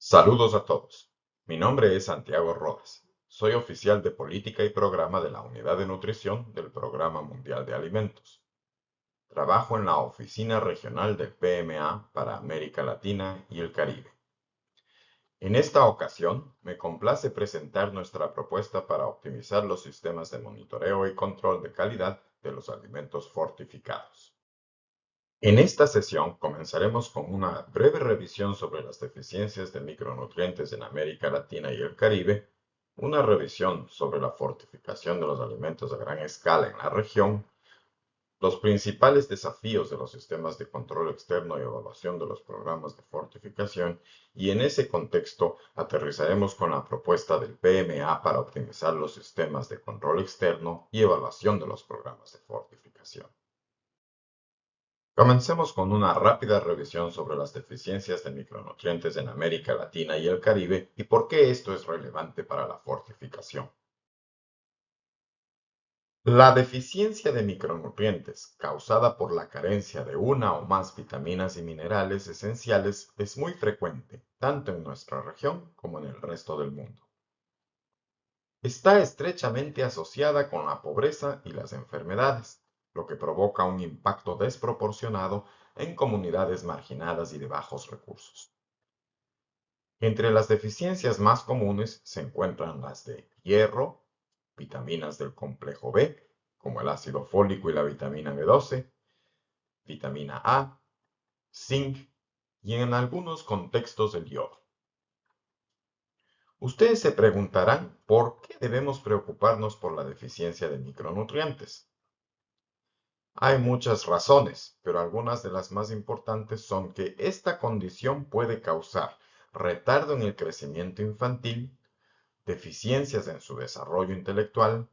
Saludos a todos. Mi nombre es Santiago Rodas. Soy oficial de Política y Programa de la Unidad de Nutrición del Programa Mundial de Alimentos. Trabajo en la Oficina Regional del PMA para América Latina y el Caribe. En esta ocasión, me complace presentar nuestra propuesta para optimizar los sistemas de monitoreo y control de calidad de los alimentos fortificados. En esta sesión comenzaremos con una breve revisión sobre las deficiencias de micronutrientes en América Latina y el Caribe, una revisión sobre la fortificación de los alimentos a gran escala en la región, los principales desafíos de los sistemas de control externo y evaluación de los programas de fortificación, y en ese contexto aterrizaremos con la propuesta del PMA para optimizar los sistemas de control externo y evaluación de los programas de fortificación. Comencemos con una rápida revisión sobre las deficiencias de micronutrientes en América Latina y el Caribe y por qué esto es relevante para la fortificación. La deficiencia de micronutrientes causada por la carencia de una o más vitaminas y minerales esenciales es muy frecuente, tanto en nuestra región como en el resto del mundo. Está estrechamente asociada con la pobreza y las enfermedades, lo que provoca un impacto desproporcionado en comunidades marginadas y de bajos recursos. Entre las deficiencias más comunes se encuentran las de hierro, vitaminas del complejo B, como el ácido fólico y la vitamina B12, vitamina A, zinc y en algunos contextos el yodo. Ustedes se preguntarán por qué debemos preocuparnos por la deficiencia de micronutrientes. Hay muchas razones, pero algunas de las más importantes son que esta condición puede causar retardo en el crecimiento infantil, deficiencias en su desarrollo intelectual,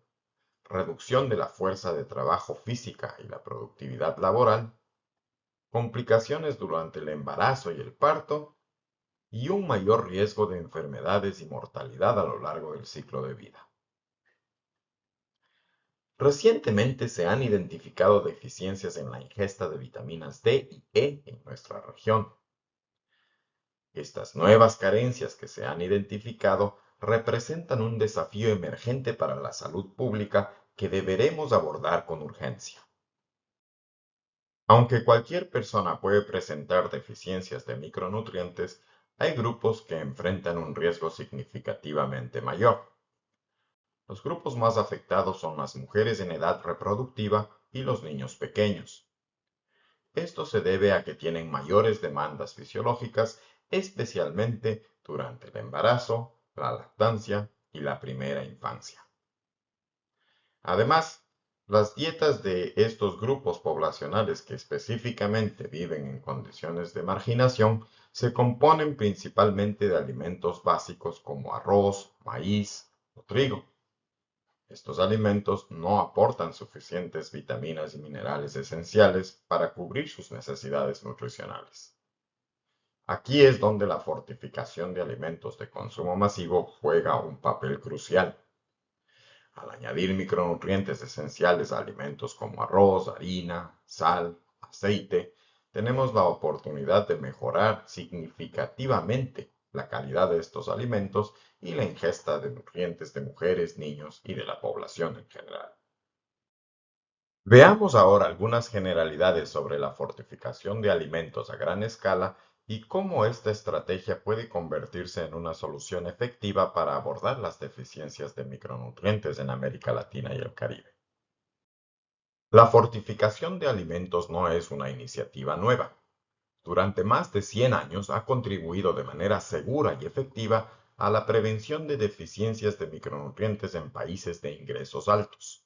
reducción de la fuerza de trabajo física y la productividad laboral, complicaciones durante el embarazo y el parto, y un mayor riesgo de enfermedades y mortalidad a lo largo del ciclo de vida. Recientemente se han identificado deficiencias en la ingesta de vitaminas D y E en nuestra región. Estas nuevas carencias que se han identificado representan un desafío emergente para la salud pública que deberemos abordar con urgencia. Aunque cualquier persona puede presentar deficiencias de micronutrientes, hay grupos que enfrentan un riesgo significativamente mayor. Los grupos más afectados son las mujeres en edad reproductiva y los niños pequeños. Esto se debe a que tienen mayores demandas fisiológicas, especialmente durante el embarazo, la lactancia y la primera infancia. Además, las dietas de estos grupos poblacionales que específicamente viven en condiciones de marginación se componen principalmente de alimentos básicos como arroz, maíz o trigo. Estos alimentos no aportan suficientes vitaminas y minerales esenciales para cubrir sus necesidades nutricionales. Aquí es donde la fortificación de alimentos de consumo masivo juega un papel crucial. Al añadir micronutrientes esenciales a alimentos como arroz, harina, sal, aceite, tenemos la oportunidad de mejorar significativamente la calidad de estos alimentos y la ingesta de nutrientes de mujeres, niños y de la población en general. Veamos ahora algunas generalidades sobre la fortificación de alimentos a gran escala y cómo esta estrategia puede convertirse en una solución efectiva para abordar las deficiencias de micronutrientes en América Latina y el Caribe. La fortificación de alimentos no es una iniciativa nueva. Durante más de 100 años ha contribuido de manera segura y efectiva a la prevención de deficiencias de micronutrientes en países de ingresos altos.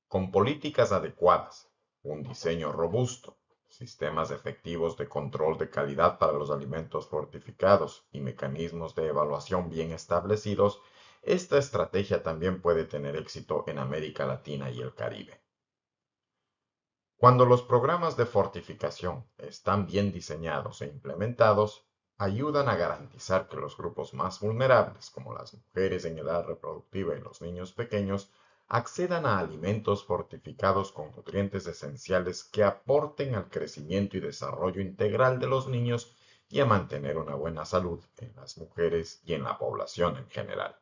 Con políticas adecuadas, un diseño robusto, sistemas efectivos de control de calidad para los alimentos fortificados y mecanismos de evaluación bien establecidos, esta estrategia también puede tener éxito en América Latina y el Caribe. Cuando los programas de fortificación están bien diseñados e implementados, ayudan a garantizar que los grupos más vulnerables, como las mujeres en edad reproductiva y los niños pequeños, accedan a alimentos fortificados con nutrientes esenciales que aporten al crecimiento y desarrollo integral de los niños y a mantener una buena salud en las mujeres y en la población en general.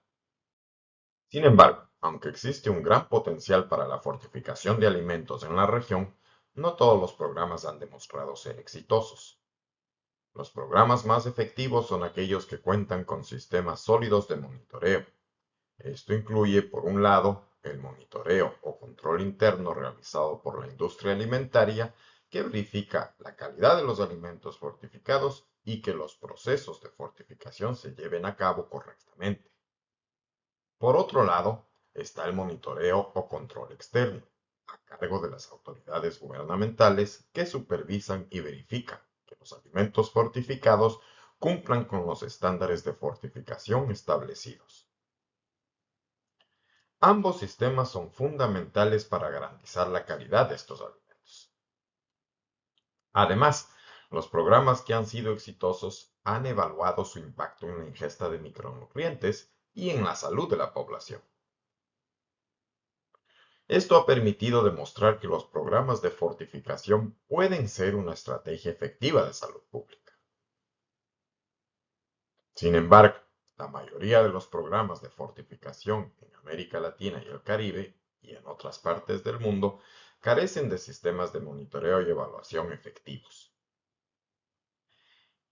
Sin embargo, aunque existe un gran potencial para la fortificación de alimentos en la región, no todos los programas han demostrado ser exitosos. Los programas más efectivos son aquellos que cuentan con sistemas sólidos de monitoreo. Esto incluye, por un lado, el monitoreo o control interno realizado por la industria alimentaria que verifica la calidad de los alimentos fortificados y que los procesos de fortificación se lleven a cabo correctamente. Por otro lado, está el monitoreo o control externo, a cargo de las autoridades gubernamentales que supervisan y verifican que los alimentos fortificados cumplan con los estándares de fortificación establecidos. Ambos sistemas son fundamentales para garantizar la calidad de estos alimentos. Además, los programas que han sido exitosos han evaluado su impacto en la ingesta de micronutrientes y en la salud de la población. Esto ha permitido demostrar que los programas de fortificación pueden ser una estrategia efectiva de salud pública. Sin embargo, la mayoría de los programas de fortificación en América Latina y el Caribe y en otras partes del mundo carecen de sistemas de monitoreo y evaluación efectivos.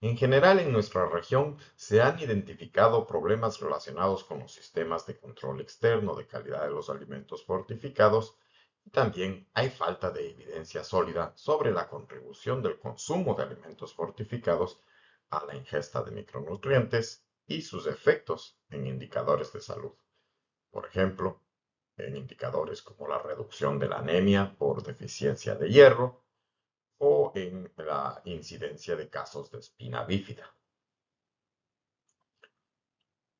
En general, en nuestra región se han identificado problemas relacionados con los sistemas de control externo de calidad de los alimentos fortificados y también hay falta de evidencia sólida sobre la contribución del consumo de alimentos fortificados a la ingesta de micronutrientes y sus efectos en indicadores de salud. Por ejemplo, en indicadores como la reducción de la anemia por deficiencia de hierro o en la incidencia de casos de espina bífida.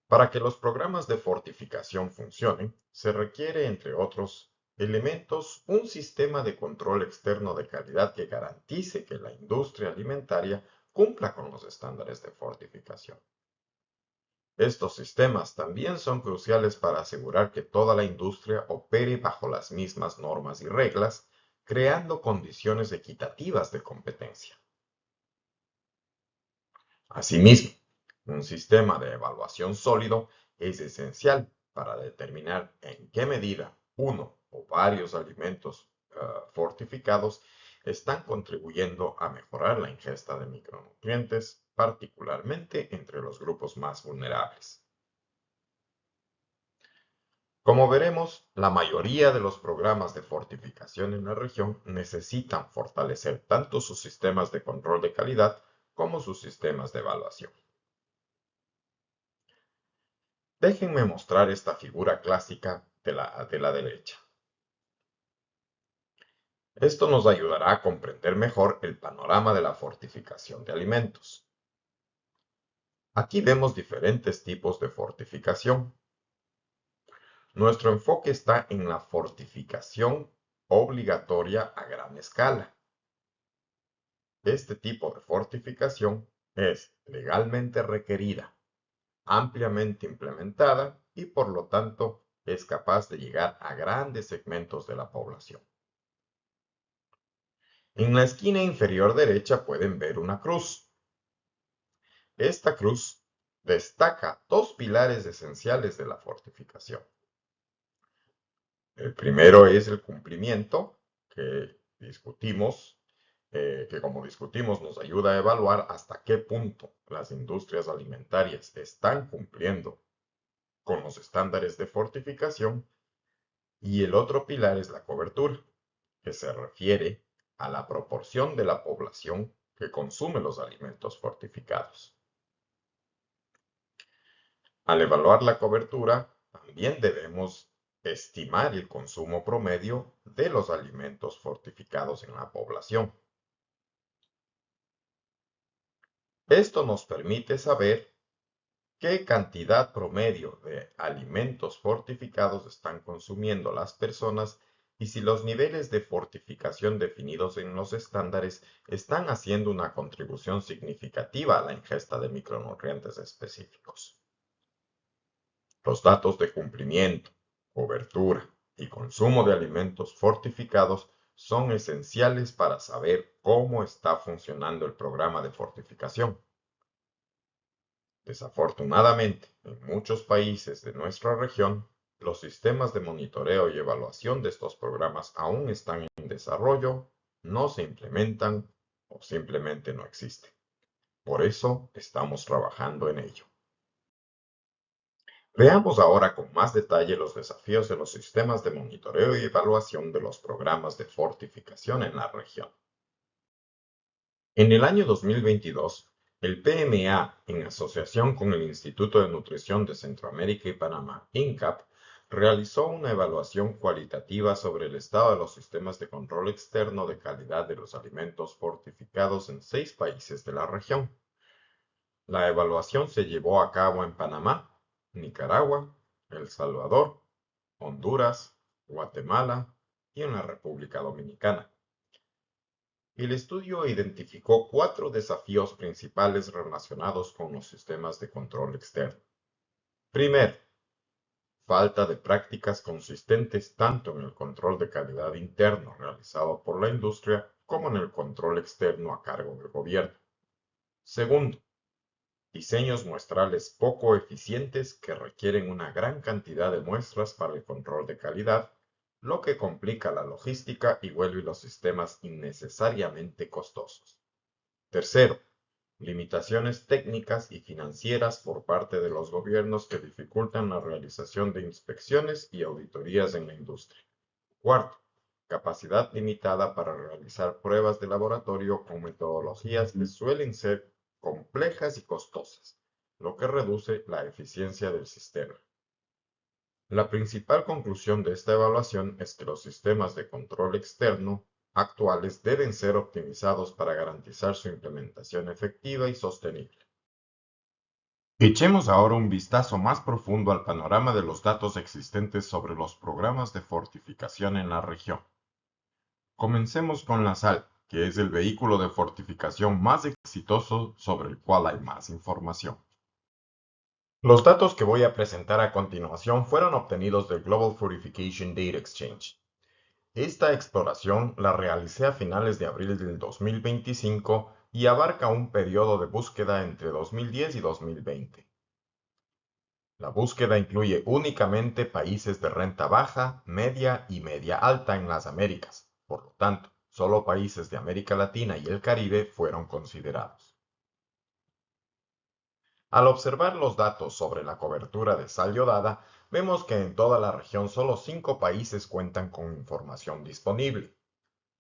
Para que los programas de fortificación funcionen, se requiere, entre otros elementos, un sistema de control externo de calidad que garantice que la industria alimentaria cumpla con los estándares de fortificación. Estos sistemas también son cruciales para asegurar que toda la industria opere bajo las mismas normas y reglas, creando condiciones equitativas de competencia. Asimismo, un sistema de evaluación sólido es esencial para determinar en qué medida uno o varios alimentos fortificados están contribuyendo a mejorar la ingesta de micronutrientes, particularmente entre los grupos más vulnerables. Como veremos, la mayoría de los programas de fortificación en la región necesitan fortalecer tanto sus sistemas de control de calidad como sus sistemas de evaluación. Déjenme mostrar esta figura clásica de la derecha. Esto nos ayudará a comprender mejor el panorama de la fortificación de alimentos. Aquí vemos diferentes tipos de fortificación. Nuestro enfoque está en la fortificación obligatoria a gran escala. Este tipo de fortificación es legalmente requerida, ampliamente implementada y por lo tanto es capaz de llegar a grandes segmentos de la población. En la esquina inferior derecha pueden ver una cruz. Esta cruz destaca dos pilares esenciales de la fortificación. El primero es el cumplimiento, que discutimos, que como discutimos nos ayuda a evaluar hasta qué punto las industrias alimentarias están cumpliendo con los estándares de fortificación. Y el otro pilar es la cobertura, que se refiere a la proporción de la población que consume los alimentos fortificados. Al evaluar la cobertura, también debemos estimar el consumo promedio de los alimentos fortificados en la población. Esto nos permite saber qué cantidad promedio de alimentos fortificados están consumiendo las personas y si los niveles de fortificación definidos en los estándares están haciendo una contribución significativa a la ingesta de micronutrientes específicos. Los datos de cumplimiento, cobertura y consumo de alimentos fortificados son esenciales para saber cómo está funcionando el programa de fortificación. Desafortunadamente, en muchos países de nuestra región, los sistemas de monitoreo y evaluación de estos programas aún están en desarrollo, no se implementan o simplemente no existen. Por eso estamos trabajando en ello. Veamos ahora con más detalle los desafíos de los sistemas de monitoreo y evaluación de los programas de fortificación en la región. En el año 2022, el PMA, en asociación con el Instituto de Nutrición de Centroamérica y Panamá, INCAP, realizó una evaluación cualitativa sobre el estado de los sistemas de control externo de calidad de los alimentos fortificados en 6 países de la región. La evaluación se llevó a cabo en Panamá, Nicaragua, El Salvador, Honduras, Guatemala y en la República Dominicana. El estudio identificó 4 desafíos principales relacionados con los sistemas de control externo. Primero, falta de prácticas consistentes tanto en el control de calidad interno realizado por la industria como en el control externo a cargo del gobierno. Segundo, diseños muestrales poco eficientes que requieren una gran cantidad de muestras para el control de calidad, lo que complica la logística y vuelve los sistemas innecesariamente costosos. Tercero, limitaciones técnicas y financieras por parte de los gobiernos que dificultan la realización de inspecciones y auditorías en la industria. Cuarto, capacidad limitada para realizar pruebas de laboratorio con metodologías que suelen ser complejas y costosas, lo que reduce la eficiencia del sistema. La principal conclusión de esta evaluación es que los sistemas de control externo actuales deben ser optimizados para garantizar su implementación efectiva y sostenible. Echemos ahora un vistazo más profundo al panorama de los datos existentes sobre los programas de fortificación en la región. Comencemos con la sal, que es el vehículo de fortificación más exitoso sobre el cual hay más información. Los datos que voy a presentar a continuación fueron obtenidos del Global Fortification Data Exchange. Esta exploración la realicé a finales de abril del 2025 y abarca un periodo de búsqueda entre 2010 y 2020. La búsqueda incluye únicamente países de renta baja, media y media alta en las Américas. Por lo tanto, solo países de América Latina y el Caribe fueron considerados. Al observar los datos sobre la cobertura de sal yodada, vemos que en toda la región solo 5 países cuentan con información disponible.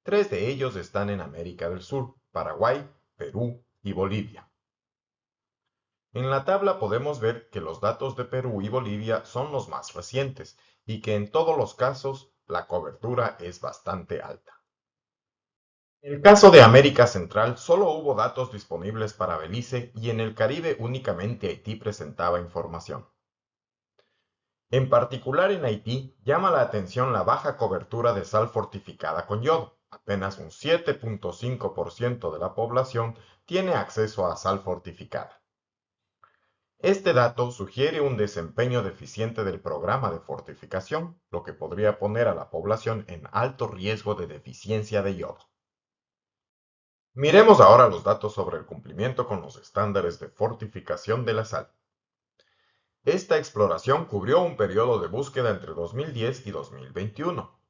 3 de ellos están en América del Sur: Paraguay, Perú y Bolivia. En la tabla podemos ver que los datos de Perú y Bolivia son los más recientes y que en todos los casos la cobertura es bastante alta. En el caso de América Central solo hubo datos disponibles para Belice y en el Caribe únicamente Haití presentaba información. En particular en Haití llama la atención la baja cobertura de sal fortificada con yodo. Apenas un 7.5% de la población tiene acceso a sal fortificada. Este dato sugiere un desempeño deficiente del programa de fortificación, lo que podría poner a la población en alto riesgo de deficiencia de yodo. Miremos ahora los datos sobre el cumplimiento con los estándares de fortificación de la sal. Esta exploración cubrió un periodo de búsqueda entre 2010 y 2021.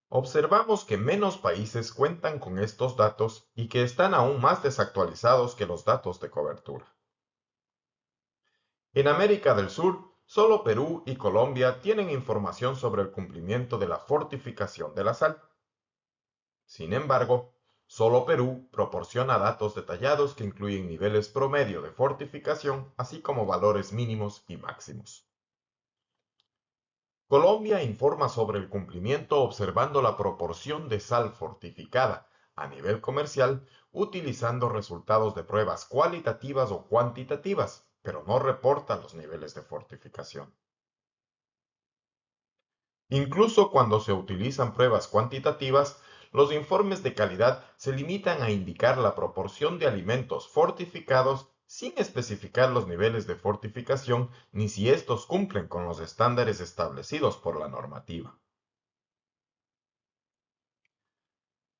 Observamos que menos países cuentan con estos datos y que están aún más desactualizados que los datos de cobertura. En América del Sur, solo Perú y Colombia tienen información sobre el cumplimiento de la fortificación de la sal. Sin embargo, solo Perú proporciona datos detallados que incluyen niveles promedio de fortificación, así como valores mínimos y máximos. Colombia informa sobre el cumplimiento observando la proporción de sal fortificada a nivel comercial utilizando resultados de pruebas cualitativas o cuantitativas, pero no reporta los niveles de fortificación. Incluso cuando se utilizan pruebas cuantitativas, los informes de calidad se limitan a indicar la proporción de alimentos fortificados sin especificar los niveles de fortificación ni si estos cumplen con los estándares establecidos por la normativa.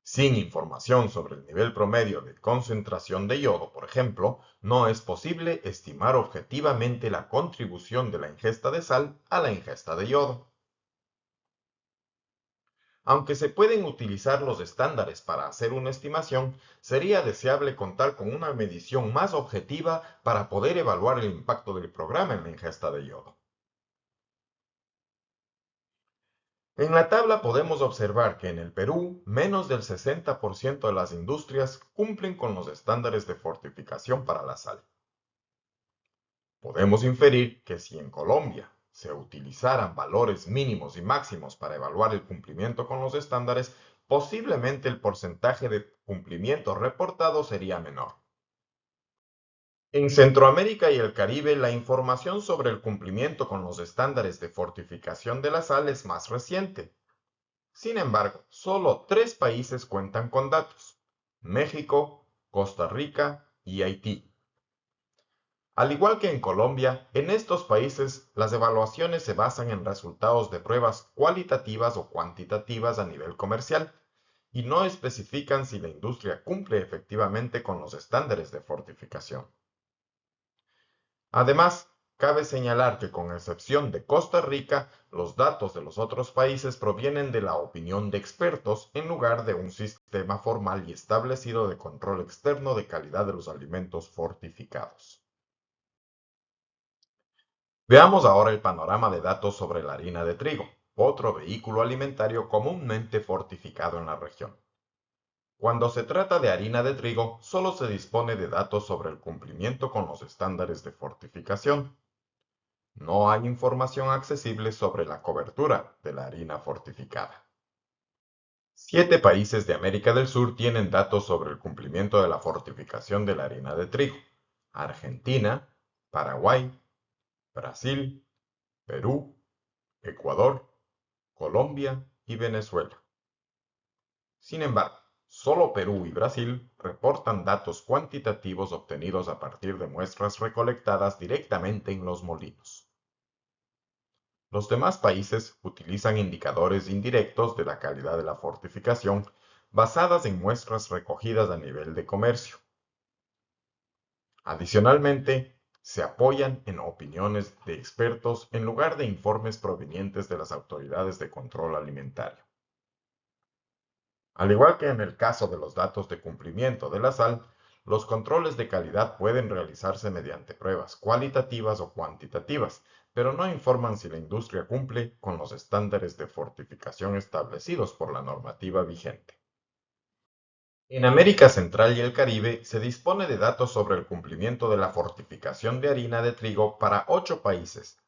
Sin información sobre el nivel promedio de concentración de yodo, por ejemplo, no es posible estimar objetivamente la contribución de la ingesta de sal a la ingesta de yodo. Aunque se pueden utilizar los estándares para hacer una estimación, sería deseable contar con una medición más objetiva para poder evaluar el impacto del programa en la ingesta de yodo. En la tabla podemos observar que en el Perú, menos del 60% de las industrias cumplen con los estándares de fortificación para la sal. Podemos inferir que si en Colombia se utilizaran valores mínimos y máximos para evaluar el cumplimiento con los estándares, posiblemente el porcentaje de cumplimiento reportado sería menor. En Centroamérica y el Caribe, la información sobre el cumplimiento con los estándares de fortificación de la sal es más reciente. Sin embargo, solo 3 países cuentan con datos: México, Costa Rica y Haití. Al igual que en Colombia, en estos países las evaluaciones se basan en resultados de pruebas cualitativas o cuantitativas a nivel comercial y no especifican si la industria cumple efectivamente con los estándares de fortificación. Además, cabe señalar que con excepción de Costa Rica, los datos de los otros países provienen de la opinión de expertos en lugar de un sistema formal y establecido de control externo de calidad de los alimentos fortificados. Veamos ahora el panorama de datos sobre la harina de trigo, otro vehículo alimentario comúnmente fortificado en la región. Cuando se trata de harina de trigo, solo se dispone de datos sobre el cumplimiento con los estándares de fortificación. No hay información accesible sobre la cobertura de la harina fortificada. 7 países de América del Sur tienen datos sobre el cumplimiento de la fortificación de la harina de trigo: Argentina, Paraguay, Brasil, Perú, Ecuador, Colombia y Venezuela. Sin embargo, solo Perú y Brasil reportan datos cuantitativos obtenidos a partir de muestras recolectadas directamente en los molinos. Los demás países utilizan indicadores indirectos de la calidad de la fortificación basadas en muestras recogidas a nivel de comercio. Adicionalmente, se apoyan en opiniones de expertos en lugar de informes provenientes de las autoridades de control alimentario. Al igual que en el caso de los datos de cumplimiento de la sal, los controles de calidad pueden realizarse mediante pruebas cualitativas o cuantitativas, pero no informan si la industria cumple con los estándares de fortificación establecidos por la normativa vigente. En América Central y el Caribe se dispone de datos sobre el cumplimiento de la fortificación de harina de trigo para 8 países: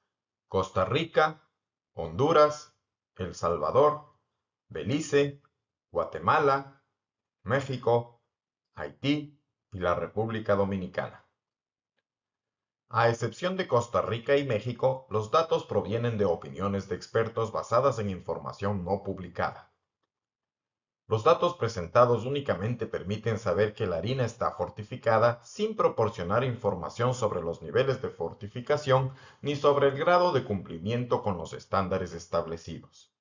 Costa Rica, Honduras, El Salvador, Belice, Guatemala, México, Haití y la República Dominicana. A excepción de Costa Rica y México, los datos provienen de opiniones de expertos basadas en información no publicada. Los datos presentados únicamente permiten saber que la harina está fortificada sin proporcionar información sobre los niveles de fortificación ni sobre el grado de cumplimiento con los estándares establecidos.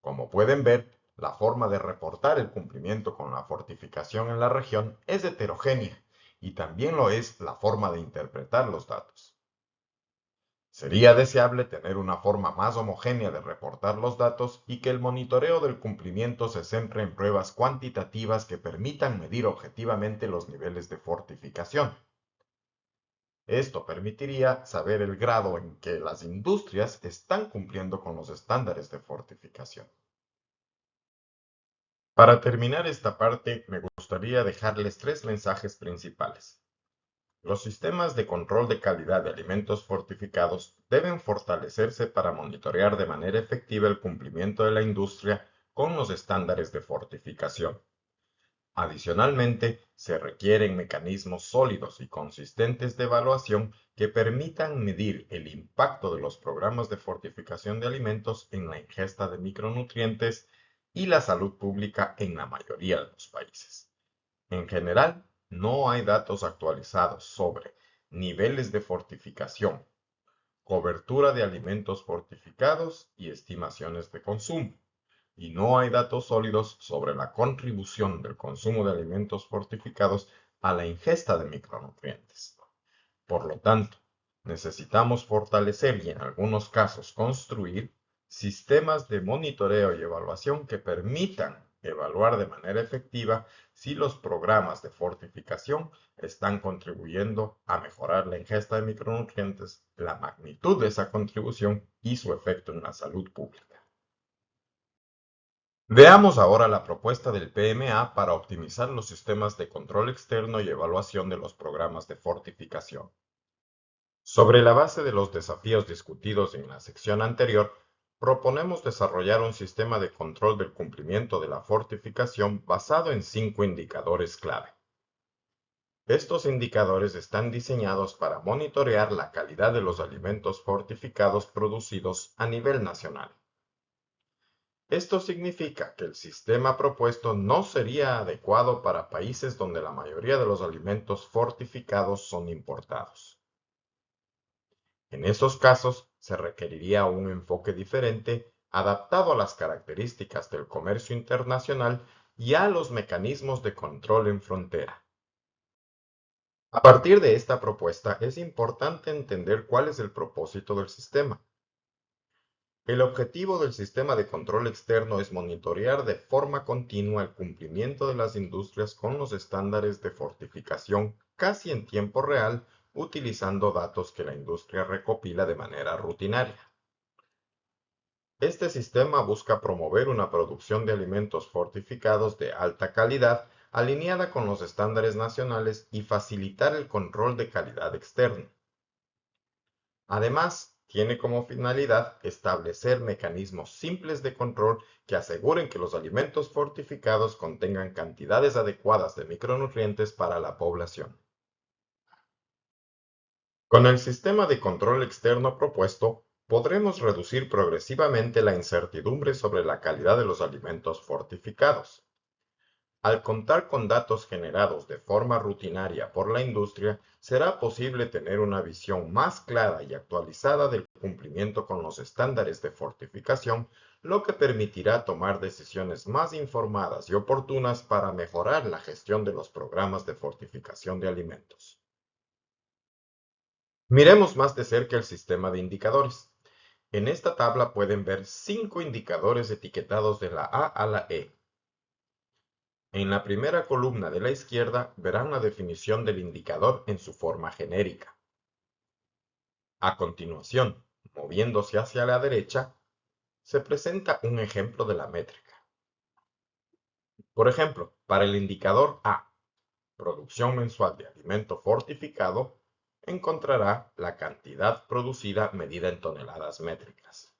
Como pueden ver, la forma de reportar el cumplimiento con la fortificación en la región es heterogénea y también lo es la forma de interpretar los datos. Sería deseable tener una forma más homogénea de reportar los datos y que el monitoreo del cumplimiento se centre en pruebas cuantitativas que permitan medir objetivamente los niveles de fortificación. Esto permitiría saber el grado en que las industrias están cumpliendo con los estándares de fortificación. Para terminar esta parte, me gustaría dejarles 3 mensajes principales. Los sistemas de control de calidad de alimentos fortificados deben fortalecerse para monitorear de manera efectiva el cumplimiento de la industria con los estándares de fortificación. Adicionalmente, se requieren mecanismos sólidos y consistentes de evaluación que permitan medir el impacto de los programas de fortificación de alimentos en la ingesta de micronutrientes y la salud pública en la mayoría de los países. En general, no hay datos actualizados sobre niveles de fortificación, cobertura de alimentos fortificados y estimaciones de consumo, y no hay datos sólidos sobre la contribución del consumo de alimentos fortificados a la ingesta de micronutrientes. Por lo tanto, necesitamos fortalecer y en algunos casos construir sistemas de monitoreo y evaluación que permitan evaluar de manera efectiva si los programas de fortificación están contribuyendo a mejorar la ingesta de micronutrientes, la magnitud de esa contribución y su efecto en la salud pública. Veamos ahora la propuesta del PMA para optimizar los sistemas de control externo y evaluación de los programas de fortificación. Sobre la base de los desafíos discutidos en la sección anterior, proponemos desarrollar un sistema de control del cumplimiento de la fortificación basado en 5 indicadores clave. Estos indicadores están diseñados para monitorear la calidad de los alimentos fortificados producidos a nivel nacional. Esto significa que el sistema propuesto no sería adecuado para países donde la mayoría de los alimentos fortificados son importados. En esos casos, se requeriría un enfoque diferente, adaptado a las características del comercio internacional y a los mecanismos de control en frontera. A partir de esta propuesta, es importante entender cuál es el propósito del sistema. El objetivo del sistema de control externo es monitorear de forma continua el cumplimiento de las industrias con los estándares de fortificación casi en tiempo real, utilizando datos que la industria recopila de manera rutinaria. Este sistema busca promover una producción de alimentos fortificados de alta calidad, alineada con los estándares nacionales y facilitar el control de calidad externo. Además, tiene como finalidad establecer mecanismos simples de control que aseguren que los alimentos fortificados contengan cantidades adecuadas de micronutrientes para la población. Con el sistema de control externo propuesto, podremos reducir progresivamente la incertidumbre sobre la calidad de los alimentos fortificados. Al contar con datos generados de forma rutinaria por la industria, será posible tener una visión más clara y actualizada del cumplimiento con los estándares de fortificación, lo que permitirá tomar decisiones más informadas y oportunas para mejorar la gestión de los programas de fortificación de alimentos. Miremos más de cerca el sistema de indicadores. En esta tabla pueden ver 5 indicadores etiquetados de la A a la E. En la primera columna de la izquierda verán la definición del indicador en su forma genérica. A continuación, moviéndose hacia la derecha, se presenta un ejemplo de la métrica. Por ejemplo, para el indicador A, producción mensual de alimento fortificado, encontrará la cantidad producida medida en toneladas métricas.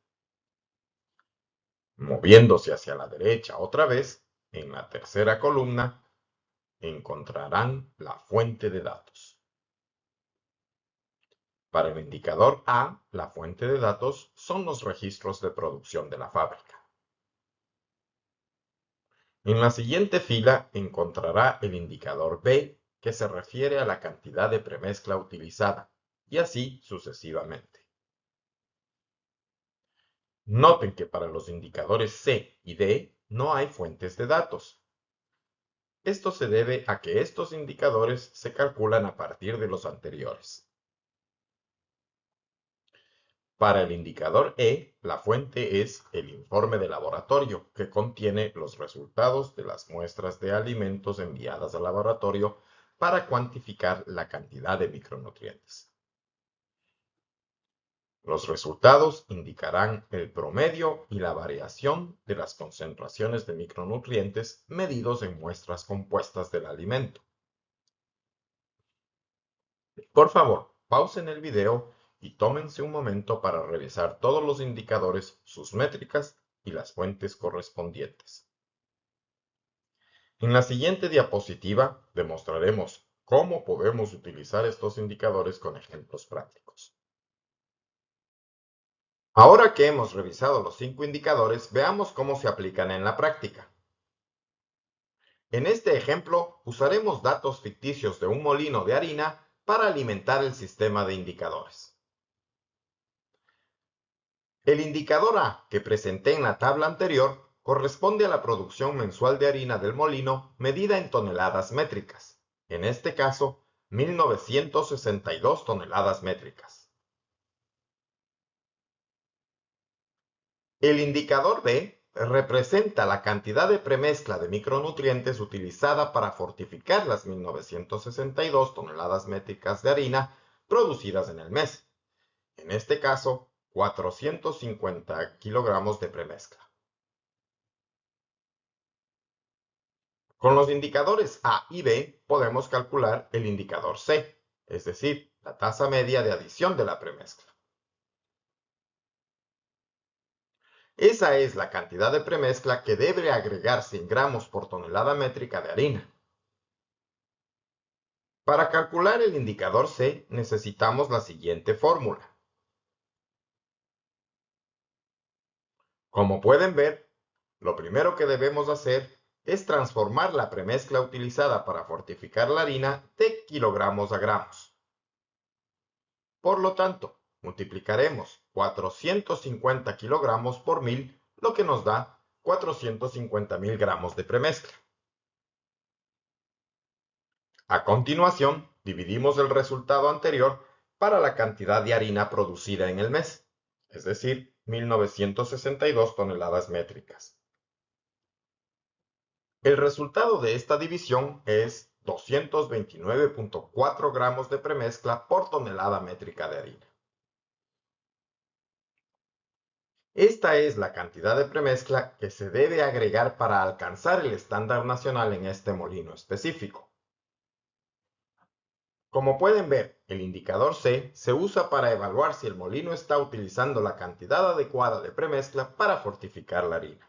Moviéndose hacia la derecha otra vez, en la tercera columna, encontrarán la fuente de datos. Para el indicador A, la fuente de datos son los registros de producción de la fábrica. En la siguiente fila encontrará el indicador B, que se refiere a la cantidad de premezcla utilizada, y así sucesivamente. Noten que para los indicadores C y D no hay fuentes de datos. Esto se debe a que estos indicadores se calculan a partir de los anteriores. Para el indicador E, la fuente es el informe de laboratorio, que contiene los resultados de las muestras de alimentos enviadas al laboratorio para cuantificar la cantidad de micronutrientes. Los resultados indicarán el promedio y la variación de las concentraciones de micronutrientes medidos en muestras compuestas del alimento. Por favor, pausen el video y tómense un momento para revisar todos los indicadores, sus métricas y las fuentes correspondientes. En la siguiente diapositiva demostraremos cómo podemos utilizar estos indicadores con ejemplos prácticos. Ahora que hemos revisado los 5 indicadores, veamos cómo se aplican en la práctica. En este ejemplo, usaremos datos ficticios de un molino de harina para alimentar el sistema de indicadores. El indicador A que presenté en la tabla anterior corresponde a la producción mensual de harina del molino medida en toneladas métricas, en este caso, 1962 toneladas métricas. El indicador B representa la cantidad de premezcla de micronutrientes utilizada para fortificar las 1962 toneladas métricas de harina producidas en el mes. En este caso, 450 kilogramos de premezcla. Con los indicadores A y B podemos calcular el indicador C, es decir, la tasa media de adición de la premezcla. Esa es la cantidad de premezcla que debe agregarse en gramos por tonelada métrica de harina. Para calcular el indicador C necesitamos la siguiente fórmula. Como pueden ver, lo primero que debemos hacer es transformar la premezcla utilizada para fortificar la harina de kilogramos a gramos. Por lo tanto, multiplicaremos 450 kilogramos por 1000, lo que nos da 450.000 gramos de premezcla. A continuación, dividimos el resultado anterior para la cantidad de harina producida en el mes, es decir, 1962 toneladas métricas. El resultado de esta división es 229.4 gramos de premezcla por tonelada métrica de harina. Esta es la cantidad de premezcla que se debe agregar para alcanzar el estándar nacional en este molino específico. Como pueden ver, el indicador C se usa para evaluar si el molino está utilizando la cantidad adecuada de premezcla para fortificar la harina.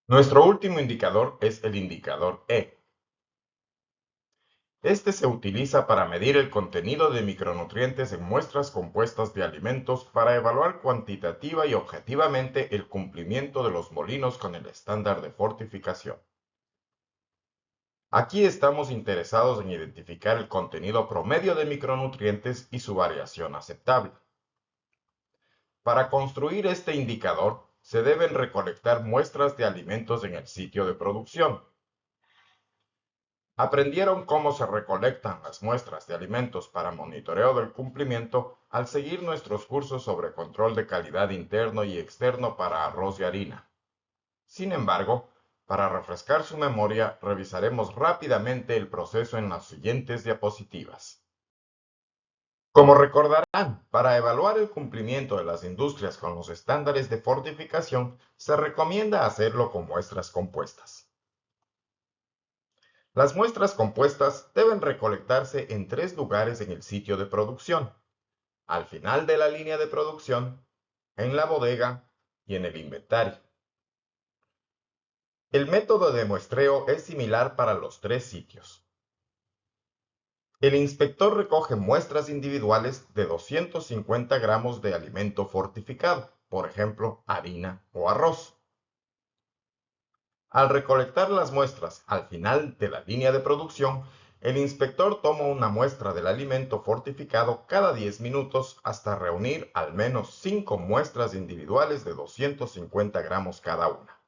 Nuestro último indicador es el indicador E. Este se utiliza para medir el contenido de micronutrientes en muestras compuestas de alimentos para evaluar cuantitativa y objetivamente el cumplimiento de los molinos con el estándar de fortificación. Aquí estamos interesados en identificar el contenido promedio de micronutrientes y su variación aceptable. Para construir este indicador, se deben recolectar muestras de alimentos en el sitio de producción. Aprendieron cómo se recolectan las muestras de alimentos para monitoreo del cumplimiento al seguir nuestros cursos sobre control de calidad interno y externo para arroz y harina. Sin embargo, Para refrescar su memoria, revisaremos rápidamente el proceso en las siguientes diapositivas. Como recordarán, para evaluar el cumplimiento de las industrias con los estándares de fortificación, se recomienda hacerlo con muestras compuestas. Las muestras compuestas deben recolectarse en 3 lugares en el sitio de producción: al final de la línea de producción, en la bodega y en el inventario. El método de muestreo es similar para los 3 sitios. El inspector recoge muestras individuales de 250 gramos de alimento fortificado, por ejemplo, harina o arroz. Al recolectar las muestras al final de la línea de producción, el inspector toma una muestra del alimento fortificado cada 10 minutos hasta reunir al menos 5 muestras individuales de 250 gramos cada una.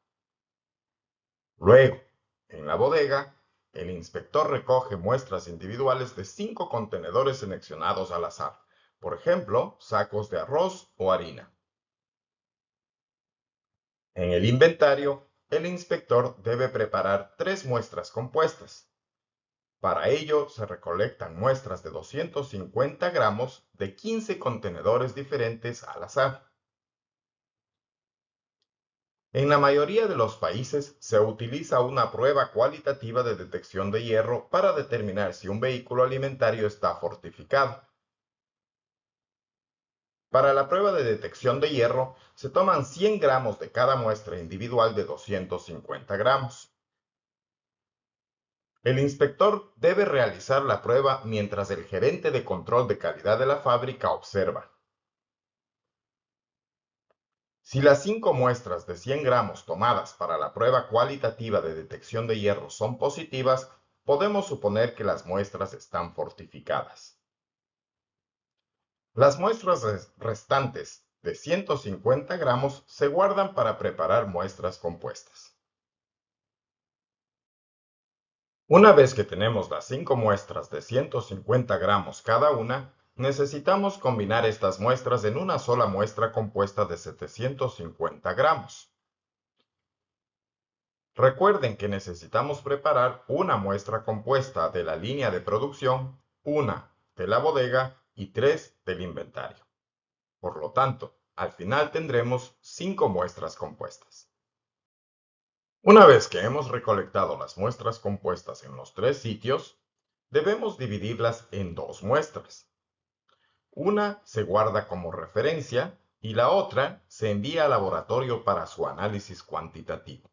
Luego, en la bodega, el inspector recoge muestras individuales de 5 contenedores seleccionados al azar, por ejemplo, sacos de arroz o harina. En el inventario, el inspector debe preparar 3 muestras compuestas. Para ello, se recolectan muestras de 250 gramos de 15 contenedores diferentes al azar. En la mayoría de los países se utiliza una prueba cualitativa de detección de hierro para determinar si un vehículo alimentario está fortificado. Para la prueba de detección de hierro, se toman 100 gramos de cada muestra individual de 250 gramos. El inspector debe realizar la prueba mientras el gerente de control de calidad de la fábrica observa. Si las 5 muestras de 100 gramos tomadas para la prueba cualitativa de detección de hierro son positivas, podemos suponer que las muestras están fortificadas. Las muestras restantes de 150 gramos se guardan para preparar muestras compuestas. Una vez que tenemos las 5 muestras de 150 gramos cada una, necesitamos combinar estas muestras en una sola muestra compuesta de 750 gramos. Recuerden que necesitamos preparar una muestra compuesta de la línea de producción, una de la bodega y 3 del inventario. Por lo tanto, al final tendremos 5 muestras compuestas. Una vez que hemos recolectado las muestras compuestas en los 3 sitios, debemos dividirlas en 2 muestras. Una se guarda como referencia y la otra se envía al laboratorio para su análisis cuantitativo.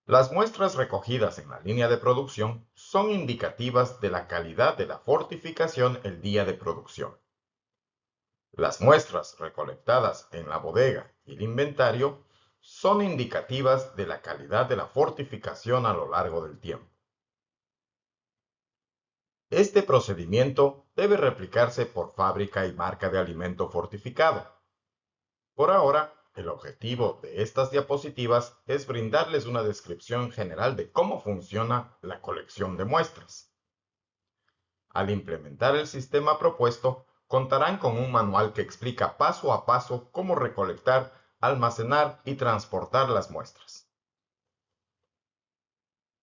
Las muestras recogidas en la línea de producción son indicativas de la calidad de la fortificación el día de producción. Las muestras recolectadas en la bodega y el inventario son indicativas de la calidad de la fortificación a lo largo del tiempo. Este procedimiento debe replicarse por fábrica y marca de alimento fortificado. Por ahora, el objetivo de estas diapositivas es brindarles una descripción general de cómo funciona la colección de muestras. Al implementar el sistema propuesto, contarán con un manual que explica paso a paso cómo recolectar, almacenar y transportar las muestras.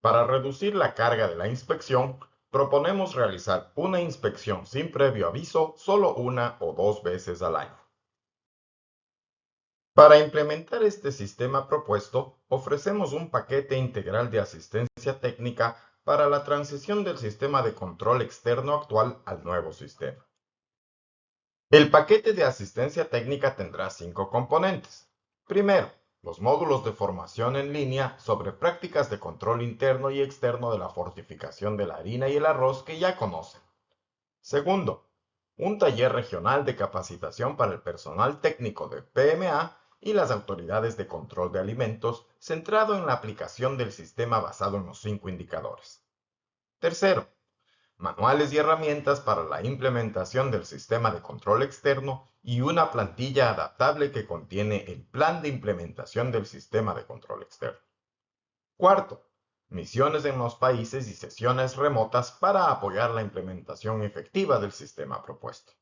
Para reducir la carga de la inspección, proponemos realizar una inspección sin previo aviso solo 1 o 2 veces al año. Para implementar este sistema propuesto, ofrecemos un paquete integral de asistencia técnica para la transición del sistema de control externo actual al nuevo sistema. El paquete de asistencia técnica tendrá 5 componentes. Primero, los módulos de formación en línea sobre prácticas de control interno y externo de la fortificación de la harina y el arroz que ya conocen. Segundo, un taller regional de capacitación para el personal técnico de PMA y las autoridades de control de alimentos centrado en la aplicación del sistema basado en los 5 indicadores. Tercero, manuales y herramientas para la implementación del sistema de control externo y una plantilla adaptable que contiene el plan de implementación del sistema de control externo. Cuarto, misiones en los países y sesiones remotas para apoyar la implementación efectiva del sistema propuesto.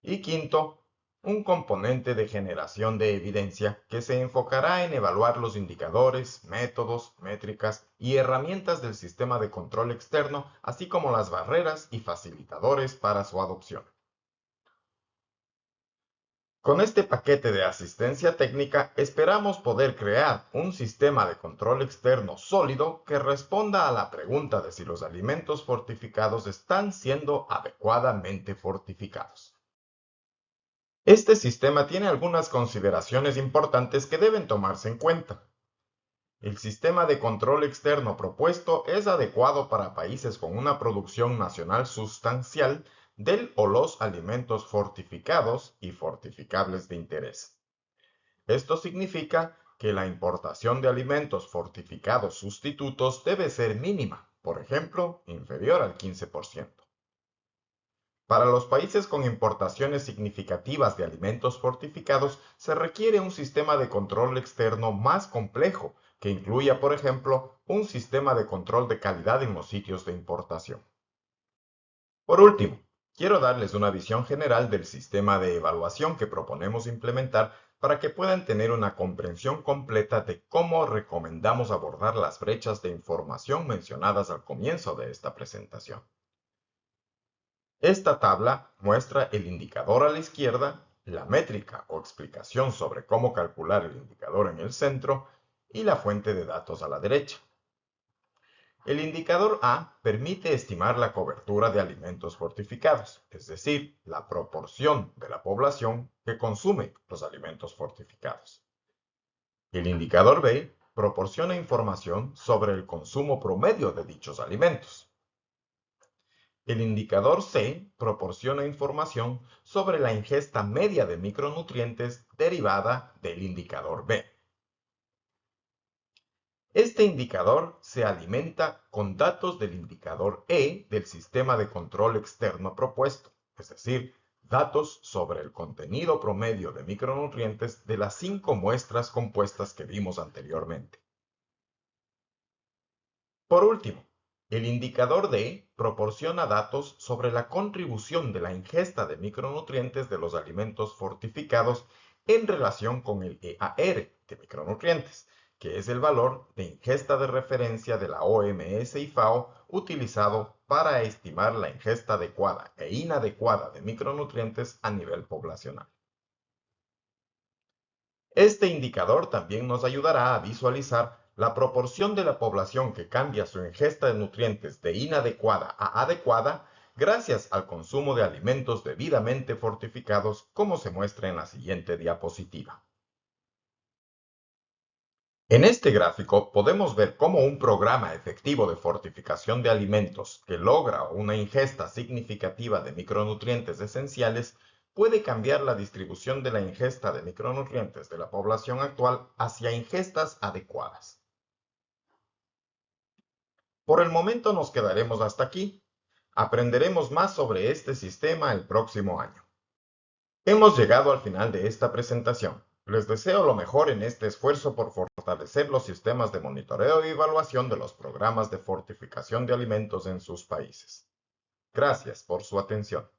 Y quinto, un componente de generación de evidencia que se enfocará en evaluar los indicadores, métodos, métricas y herramientas del sistema de control externo, así como las barreras y facilitadores para su adopción. Con este paquete de asistencia técnica esperamos poder crear un sistema de control externo sólido que responda a la pregunta de si los alimentos fortificados están siendo adecuadamente fortificados. Este sistema tiene algunas consideraciones importantes que deben tomarse en cuenta. El sistema de control externo propuesto es adecuado para países con una producción nacional sustancial del o los alimentos fortificados y fortificables de interés. Esto significa que la importación de alimentos fortificados sustitutos debe ser mínima, por ejemplo, inferior al 15%. Para los países con importaciones significativas de alimentos fortificados se requiere un sistema de control externo más complejo, que incluya, por ejemplo, un sistema de control de calidad en los sitios de importación. Por último, quiero darles una visión general del sistema de evaluación que proponemos implementar para que puedan tener una comprensión completa de cómo recomendamos abordar las brechas de información mencionadas al comienzo de esta presentación. Esta tabla muestra el indicador a la izquierda, la métrica o explicación sobre cómo calcular el indicador en el centro y la fuente de datos a la derecha. El indicador A permite estimar la cobertura de alimentos fortificados, es decir, la proporción de la población que consume los alimentos fortificados. El indicador B proporciona información sobre el consumo promedio de dichos alimentos. El indicador C proporciona información sobre la ingesta media de micronutrientes derivada del indicador B. Este indicador se alimenta con datos del indicador E del sistema de control externo propuesto, es decir, datos sobre el contenido promedio de micronutrientes de las 5 muestras compuestas que vimos anteriormente. Por último, el indicador D proporciona datos sobre la contribución de la ingesta de micronutrientes de los alimentos fortificados en relación con el EAR de micronutrientes, que es el valor de ingesta de referencia de la OMS y FAO utilizado para estimar la ingesta adecuada e inadecuada de micronutrientes a nivel poblacional. Este indicador también nos ayudará a visualizar la proporción de la población que cambia su ingesta de nutrientes de inadecuada a adecuada gracias al consumo de alimentos debidamente fortificados, como se muestra en la siguiente diapositiva. En este gráfico podemos ver cómo un programa efectivo de fortificación de alimentos que logra una ingesta significativa de micronutrientes esenciales puede cambiar la distribución de la ingesta de micronutrientes de la población actual hacia ingestas adecuadas. Por el momento nos quedaremos hasta aquí. Aprenderemos más sobre este sistema el próximo año. Hemos llegado al final de esta presentación. Les deseo lo mejor en este esfuerzo por fortalecer los sistemas de monitoreo y evaluación de los programas de fortificación de alimentos en sus países. Gracias por su atención.